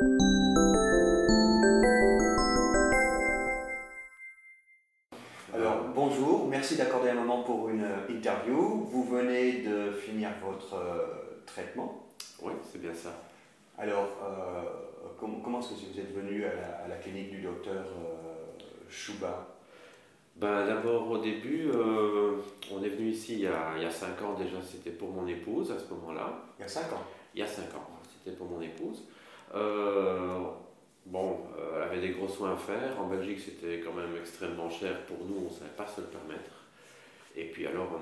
Alors, bonjour, merci d'accorder un moment pour une interview. Vous venez de finir votre traitement. Oui, c'est bien ça. Alors, comment est-ce que vous êtes venu à la clinique du docteur Chouba? Ben, d'abord, au début, on est venu ici il y a 5 ans déjà, c'était pour mon épouse à ce moment-là. Il y a 5 ans. Il y a 5 ans, c'était pour mon épouse. Elle avait des gros soins à faire. En Belgique, c'était quand même extrêmement cher pour nous, on ne savait pas se le permettre. Et puis alors,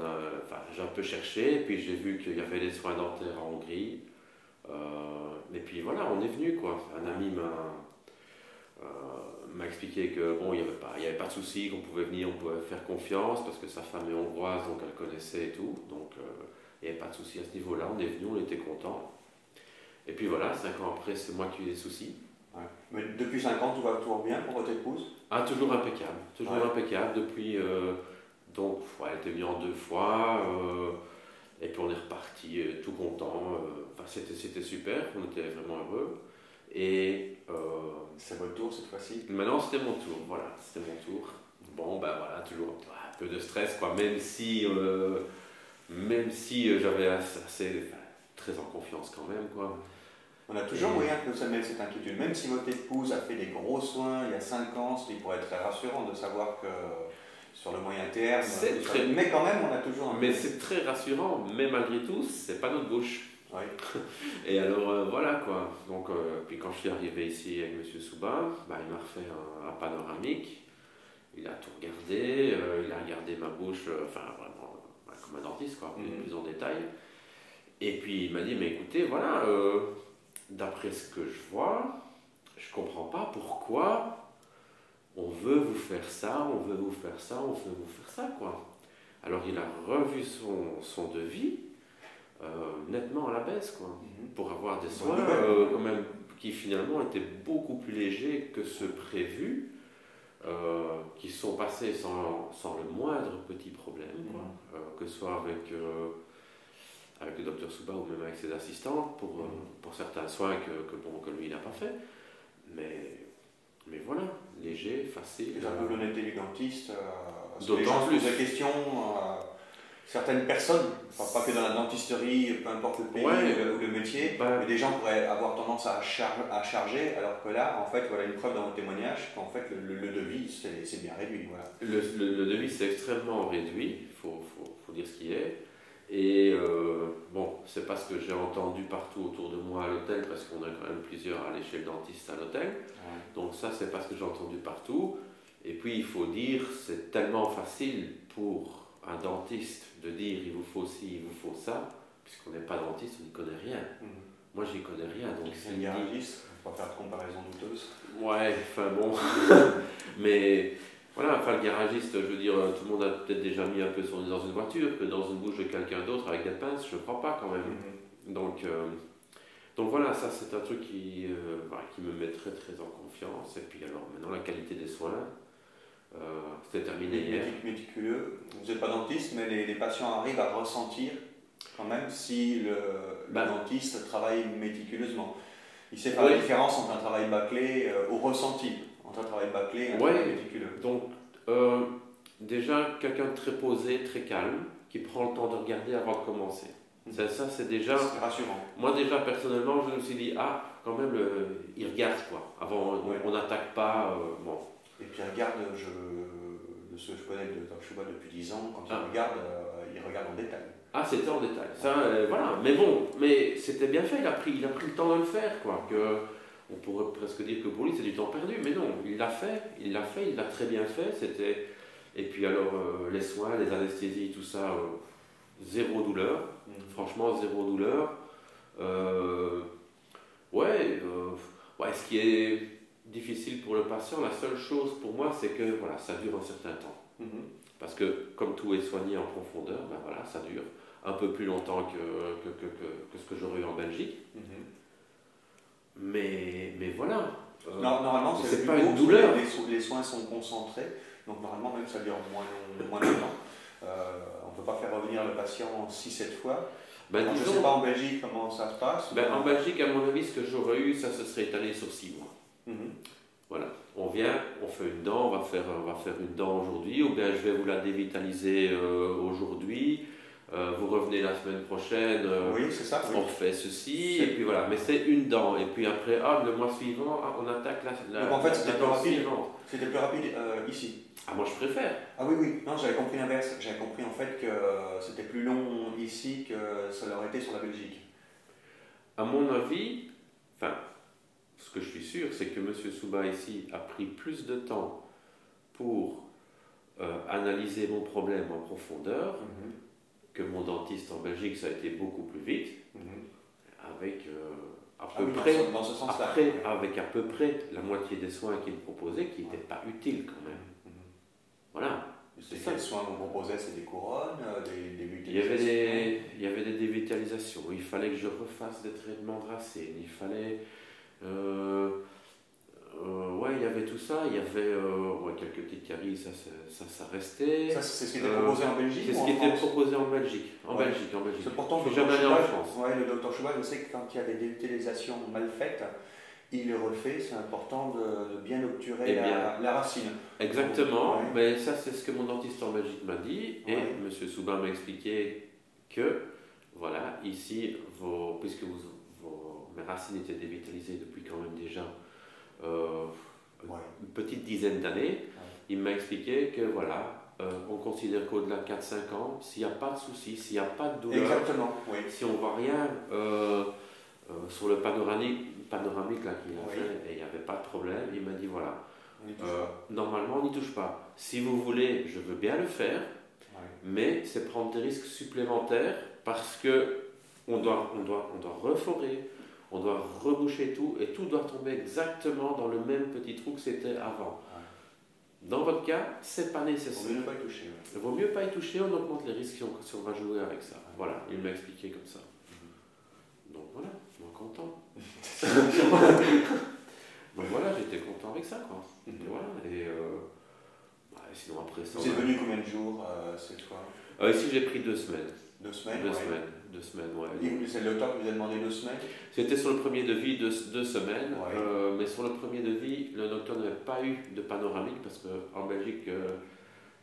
j'ai un peu cherché, et puis j'ai vu qu'il y avait des soins dentaires en Hongrie. Et puis voilà, on est venu quoi. Un ami m'a expliqué que bon, il n'y avait pas de souci, qu'on pouvait venir, on pouvait faire confiance parce que sa femme est hongroise, donc elle connaissait et tout. Donc il n'y avait pas de souci à ce niveau-là. On est venu, on était contents. Et puis voilà, 5 ans après, c'est moi qui ai eu des soucis. Ouais. Mais depuis 5 ans, tout va toujours bien pour votre épouse? Ah, toujours impeccable. Toujours impeccable depuis. Donc, elle était venue en 2 fois. Et puis on est reparti tout content. C'était super, on était vraiment heureux. Et c'est votre tour cette fois-ci? maintenant c'était mon tour, voilà, c'était mon tour. Bon, ben voilà, toujours un peu de stress, quoi, même si j'avais très en confiance quand même, quoi. On a toujours moyen que nous amène cette inquiétude, même si votre épouse a fait des gros soins il y a 5 ans, ce qui pourrait être très rassurant de savoir que sur le moyen terme, mais quand même on a toujours un... Mais c'est très rassurant, mais malgré tout, c'est pas notre bouche. Oui. Et alors voilà quoi. Donc puis quand je suis arrivé ici avec M. Souba, il m'a refait un panoramique. Il a tout regardé, il a regardé ma bouche, vraiment comme un dentiste quoi, plus en détail. Et puis il m'a dit mais écoutez voilà, d'après ce que je vois, je comprends pas pourquoi on veut vous faire ça, on veut vous faire ça, on veut vous faire ça quoi. Alors il a revu son devis. Nettement à la baisse quoi, pour avoir des soins quand même qui finalement étaient beaucoup plus légers que ceux prévus, qui sont passés sans le moindre petit problème, quoi. Que ce soit avec le docteur Souba ou même avec ses assistants pour certains soins que lui n'a pas fait, mais voilà, léger, facile. J'ai un peu l'honnêteté du dentiste, d'autant plus de questions. Certaines personnes, pas que dans la dentisterie, peu importe le pays ou le métier, mais des gens pourraient avoir tendance à charger, alors que là, en fait, voilà une preuve dans votre témoignage qu'en fait le devis c'est bien réduit. Voilà. Le devis c'est extrêmement réduit, il faut dire ce qui est. Et c'est pas ce que j'ai entendu partout autour de moi à l'hôtel, parce qu'on a quand même plusieurs à aller chez le dentiste à l'hôtel. Ouais. Donc ça, c'est pas ce que j'ai entendu partout. Et puis il faut dire, c'est tellement facile pour un dentiste de dire il vous faut ci, il vous faut ça, puisqu'on n'est pas dentiste, on n'y connaît rien. Moi, j'y connais rien. Donc c'est un garagiste, on va faire de comparaison douteuse. Ouais, enfin bon. Mais voilà, le garagiste, je veux dire, tout le monde a peut-être déjà mis un peu son nez dans une voiture, que dans une bouche de quelqu'un d'autre avec des pinces, je ne crois pas quand même. Donc voilà, ça c'est un truc qui me met très très en confiance. Et puis alors maintenant la qualité des soins. C'était terminé hier. Méticuleux. Vous n'êtes pas dentiste, mais les patients arrivent à ressentir quand même si le dentiste travaille méticuleusement. Il sait faire la différence entre un travail bâclé au ressenti, entre un travail bâclé et un travail méticuleux. Donc déjà quelqu'un de très posé, très calme, qui prend le temps de regarder avant de commencer. Ça c'est déjà... C'est rassurant. Moi déjà personnellement je me suis dit, quand même il regarde quoi. Avant on n'attaque pas. Et puis regarde, de ce que je connais de Dr Chouba depuis 10 ans, quand il regarde en détail. Ah, c'était en détail. Ça, voilà. Mais bon, c'était bien fait. Il a pris le temps de le faire, quoi. On pourrait presque dire que pour lui c'est du temps perdu, mais non, il l'a très bien fait. Et puis alors les soins, les anesthésies, tout ça, zéro douleur. Franchement, zéro douleur. Ce qui est difficile pour le patient, la seule chose pour moi, c'est que ça dure un certain temps. Parce que comme tout est soigné en profondeur, ça dure un peu plus longtemps que ce que j'aurais eu en Belgique. Mais voilà. Normalement, c'est pas une douleur. Les soins sont concentrés, donc normalement, même ça dure moins longtemps. On ne peut pas faire revenir le patient 6-7 fois. Ben, je ne sais pas en Belgique comment ça se passe. Ben, en Belgique, à mon avis, ce que j'aurais eu, ça se serait étalé sur 6 mois. Voilà, on vient, on fait une dent, on va faire une dent aujourd'hui, ou bien je vais vous la dévitaliser aujourd'hui, vous revenez la semaine prochaine, oui, c'est ça, on refait ceci, et puis voilà, mais c'est une dent, et puis après, le mois suivant, on attaque la donc en fait, c'était plus rapide, suivante. C'était plus rapide ici. Ah, moi je préfère. Ah oui, oui, non, j'avais compris l'inverse, j'avais compris en fait que c'était plus long ici que ça l'aurait été sur la Belgique. À mon avis, enfin, ce que je suis sûr, c'est que M. Souba ici a pris plus de temps pour analyser mon problème en profondeur que mon dentiste en Belgique, ça a été beaucoup plus vite, avec à peu près, dans ce sens-là. après, avec à peu près la moitié des soins qu'il me proposait qui n'étaient pas utiles quand même. Voilà. C'est quels soins vous proposez? C'est des couronnes, des dévitalisations? Il y avait des dévitalisations. Il fallait que je refasse des traitements de racines. Il fallait... ouais, il y avait tout ça. Il y avait quelques petites caries, ça restait. Ça, c'est ce qui était proposé en Belgique? C'est ce qui était proposé en Belgique. En Belgique. C'est pourtant, je suis jamais allé en France. Ouais, le docteur Chouba, je sais que quand il y a des dévitalisations mal faites, il les refait. C'est important de bien obturer la racine. Exactement, mais ça c'est ce que mon dentiste en Belgique m'a dit, et M. Souba m'a expliqué que, voilà, ici, puisque mes racines étaient dévitalisées depuis quand même déjà une petite dizaine d'années, il m'a expliqué que, voilà, on considère qu'au-delà de 4-5 ans, s'il n'y a pas de souci, s'il n'y a pas de douleur, si on ne voit rien sur le panoramique là qu'il a fait, et il n'y avait pas de problème, il m'a dit, voilà, normalement, on n'y touche pas. Si vous voulez, je veux bien le faire, mais c'est prendre des risques supplémentaires parce que on doit reforer, on doit reboucher tout et tout doit tomber exactement dans le même petit trou que c'était avant. Dans votre cas, c'est pas nécessaire. Il vaut mieux pas y toucher. Il vaut mieux pas y toucher, on augmente les risques si on va jouer avec ça. Voilà, il m'a expliqué comme ça. Donc voilà, je suis content. Donc voilà, j'étais content avec ça, quoi. Et voilà, sinon après ça... Vous êtes venu combien de jours cette fois? Ici j'ai pris 2 semaines. 2 semaines? 2 semaines, ouais. C'est le docteur qui vous a demandé 2 semaines? C'était sur le premier devis 2 semaines, mais sur le premier devis, le docteur n'avait pas eu de panoramique parce qu'en Belgique,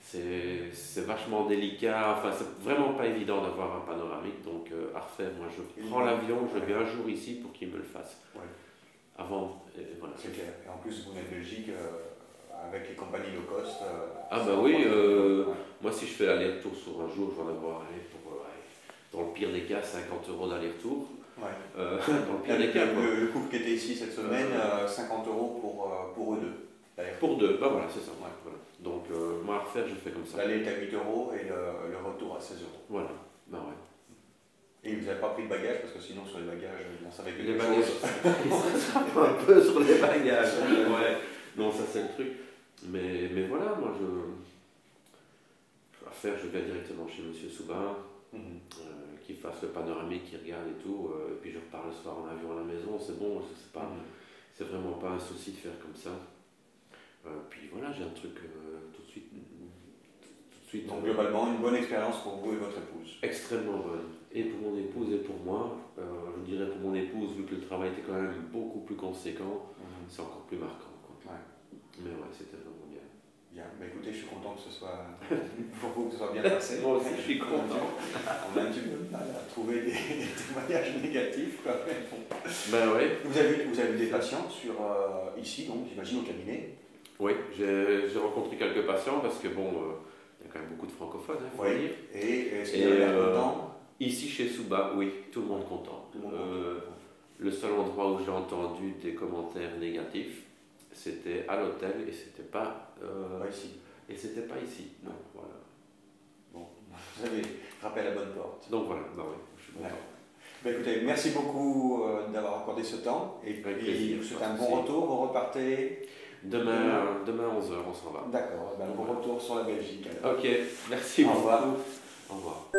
c'est vachement délicat, enfin c'est vraiment pas évident d'avoir un panoramique, donc à refaire, moi je prends l'avion, je viens un jour ici pour qu'il me le fasse. Avant, voilà. C'est clair. Et en plus, vous venez de Belgique avec les compagnies low cost. Moi si je fais l'aller-retour sur un jour, je vais en avoir dans le pire des cas 50 € d'aller-retour. Dans le pire des cas. Le couple qui était ici cette semaine, 50 € pour eux deux. Pour deux, bah voilà, c'est ça. Voilà. Donc moi à refaire, je fais comme ça. L'aller est à 8 € et le retour à 16 €. Voilà, bah ouais. Et vous n'avez pas pris de bagages parce que sinon sur les bagages, ça va être les bagages. Un peu sur les bagages. Ouais. Non, ça c'est le truc. Mais voilà, moi à faire, je vais directement chez M. Souba, qu'il fasse le panoramique, qu'il regarde et tout, et puis je repars le soir en avion à la maison, c'est bon, c'est vraiment pas un souci de faire comme ça. Puis voilà, j'ai un truc tout de suite. Donc globalement, une bonne expérience pour vous et votre épouse. Extrêmement bonne. Et pour mon épouse et pour moi, je dirais pour mon épouse, vu que le travail était quand même beaucoup plus conséquent, c'est encore plus marquant. Quoi. Mais ouais, c'était vraiment bien. Bien, bah écoutez, je suis content que ce soit pour vous que ce soit bien passé. Moi aussi, je suis content. On a un petit peu de mal à trouver des témoignages négatifs. Quoi. Ben ouais. Vous avez des patients ici, donc j'imagine au cabinet? Oui, j'ai rencontré quelques patients parce que bon, il y a quand même beaucoup de francophones, il faut dire. Et est-ce qu'il y a content? Ici chez Souba, oui, tout le monde content. Le seul endroit où j'ai entendu des commentaires négatifs, c'était à l'hôtel et c'était pas ici. Et c'était pas ici. Donc voilà. Bon, vous avez frappé à la bonne porte. Donc voilà, bah oui, je suis content. Bah écoutez, merci beaucoup d'avoir accordé ce temps. Et puis, je vous souhaite un bon retour. Vous repartez demain 11h, on s'en va. D'accord, bon retour sur la Belgique. Ok, merci beaucoup. Au revoir. Au revoir.